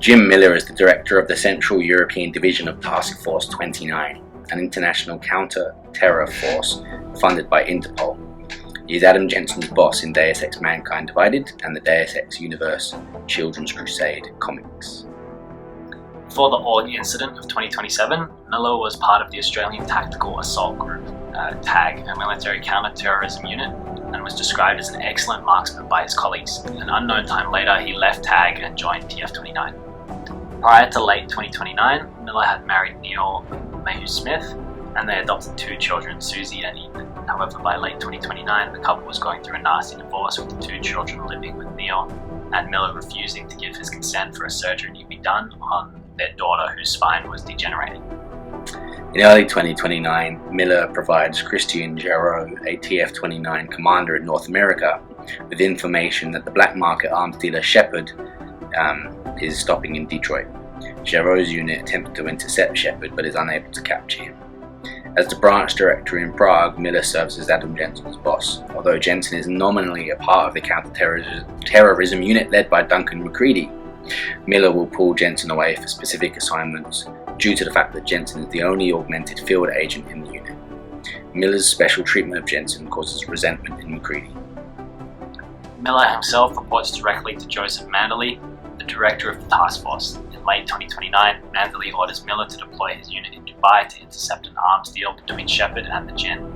Jim Miller is the director of the Central European Division of Task Force 29, an international counter-terror force funded by Interpol. He is Adam Jensen's boss in Deus Ex Mankind Divided and the Deus Ex Universe Children's Crusade comics. Before the org incident of 2027, Miller was part of the Australian Tactical Assault Group, TAG, a military counter-terrorism unit, and was described as an excellent marksman by his colleagues. An unknown time later, he left TAG and joined TF29. Prior to late 2029, Miller had married Neil Mayhew Smith, and they adopted 2 children, Susie and Ethan. However, by late 2029, the couple was going through a nasty divorce with the 2 children living with Neil, and Miller refusing to give his consent for a surgery to be done on their daughter whose spine was degenerating. In early 2029, Miller provides Christian Jarreau, a TF-29 commander in North America, with information that the black market arms dealer Shepard is stopping in Detroit. Jarreau's unit attempts to intercept Shepard but is unable to capture him. As the branch director in Prague, Miller serves as Adam Jensen's boss. Although Jensen is nominally a part of the counter-terrorism unit led by Duncan McCready, Miller will pull Jensen away for specific assignments due to the fact that Jensen is the only augmented field agent in the unit. Miller's special treatment of Jensen causes resentment in McCready. Miller himself reports directly to Joseph Manderley, the director of the task force. In late 2029, Manderley orders Miller to deploy his unit in Dubai to intercept an arms deal between Shepard and the Gen.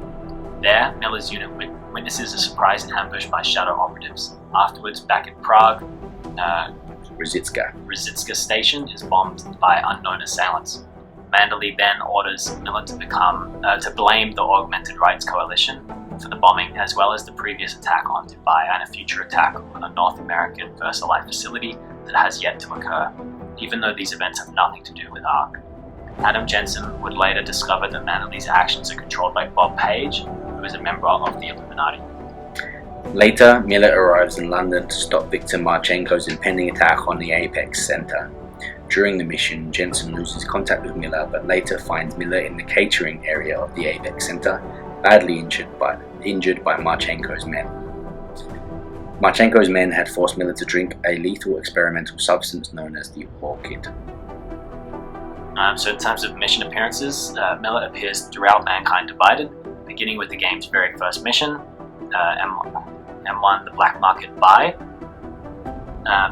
There, Miller's unit witnesses a surprise ambush by shadow operatives. Afterwards, back in Prague, Rizitska station is bombed by unknown assailants. Manderley then orders Miller to blame the Augmented Rights Coalition for the bombing, as well as the previous attack on Dubai and a future attack on a North American VersaLife facility that has yet to occur, even though these events have nothing to do with ARC. Adam Jensen would later discover that Manderley's actions are controlled by Bob Page, who is a member of the Illuminati. Later, Miller arrives in London to stop Viktor Marchenko's impending attack on the Apex Center. During the mission, Jensen loses contact with Miller, but later finds Miller in the catering area of the Apex Center, badly injured by Marchenko's men. Marchenko's men had forced Miller to drink a lethal experimental substance known as the Orchid. So in terms of mission appearances, Miller appears throughout Mankind Divided, beginning with the game's very first mission, M1, the Black Market Buy,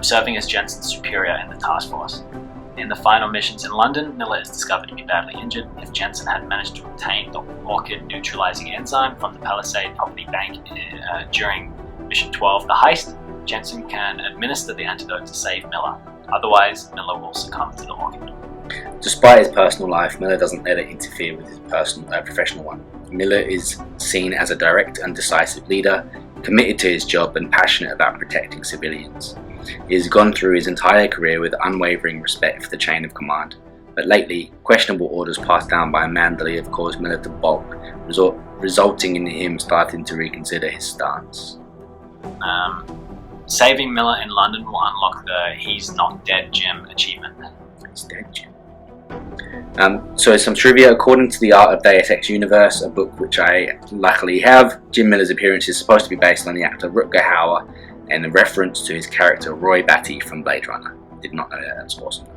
serving as Jensen's superior in the task force. In the final missions in London, Miller is discovered to be badly injured. If Jensen had managed to obtain the Orchid neutralizing enzyme from the Palisade Property Bank during Mission 12, the heist, Jensen can administer the antidote to save Miller. Otherwise, Miller will succumb to the Orchid. Despite his personal life, Miller doesn't let it interfere with his professional one. Miller is seen as a direct and decisive leader, committed to his job and passionate about protecting civilians. He has gone through his entire career with unwavering respect for the chain of command, but lately, questionable orders passed down by Manderley have caused Miller to balk, resulting in him starting to reconsider his stance. Saving Miller in London will unlock the He's Not Dead Jim achievement. He's dead, Jim. So some trivia. According to the Art of Deus Ex Universe, a book which I luckily have, Jim Miller's appearance is supposed to be based on the actor Rutger Hauer and a reference to his character Roy Batty from Blade Runner. Did not know that, that's awesome.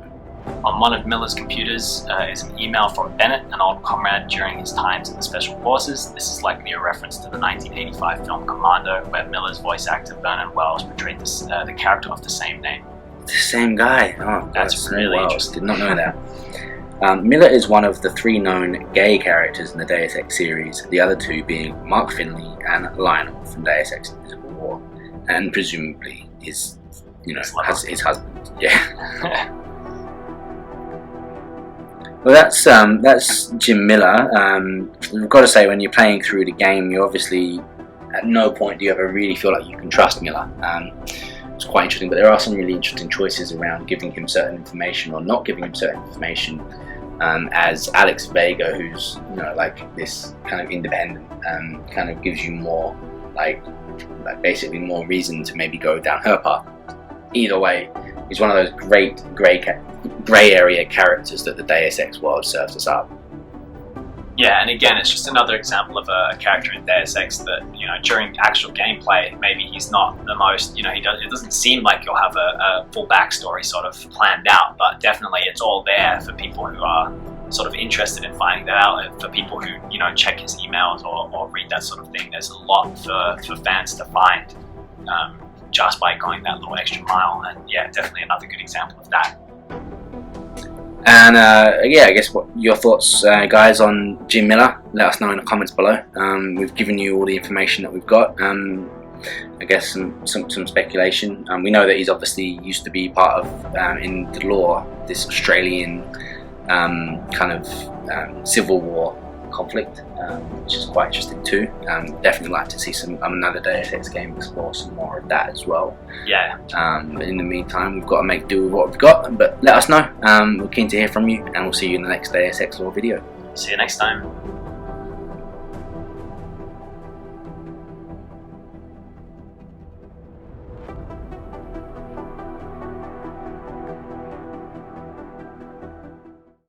On one of Miller's computers is an email from Bennett, an old comrade during his times in the Special Forces. This is likely a reference to the 1985 film Commando, where Miller's voice actor Vernon Wells portrayed the character of the same name. The same guy? Oh, that's really interesting. Did not know that. Miller is one of the 3 known gay characters in the Deus Ex series, the other 2 being Mark Finley and Lionel from Deus Ex Invisible War, and presumably his husband. Yeah. Well, that's Jim Miller. We've got to say, when you're playing through the game, you obviously at no point do you ever really feel like you can trust Miller. It's quite interesting, but there are some really interesting choices around giving him certain information or not giving him certain information. As Alex Vega, who's like this kind of independent, kind of gives you more basically more reason to maybe go down her path. Either way, he's one of those great grey area characters that the Deus Ex world serves us up. Yeah, and again, it's just another example of a character in Deus Ex that, you know, during actual gameplay, maybe he's not the most, you know, it doesn't seem like you'll have a full backstory sort of planned out, but definitely it's all there for people who are sort of interested in finding that out, and for people who, you know, check his emails or read that sort of thing. There's a lot for fans to find just by going that little extra mile, and yeah, definitely another good example of that. And yeah, I guess what your thoughts, guys, on Jim Miller? Let us know in the comments below. We've given you all the information that we've got. I guess some speculation. We know that he's obviously used to be part of, in the law, this Australian kind of civil war conflict, which is quite interesting too. Definitely like to see another Deus Ex game explore some more of that as well. Yeah. But in the meantime, we've got to make do with what we've got. But let us know. We're keen to hear from you, and we'll see you in the next Deus Ex Law video. See you next time.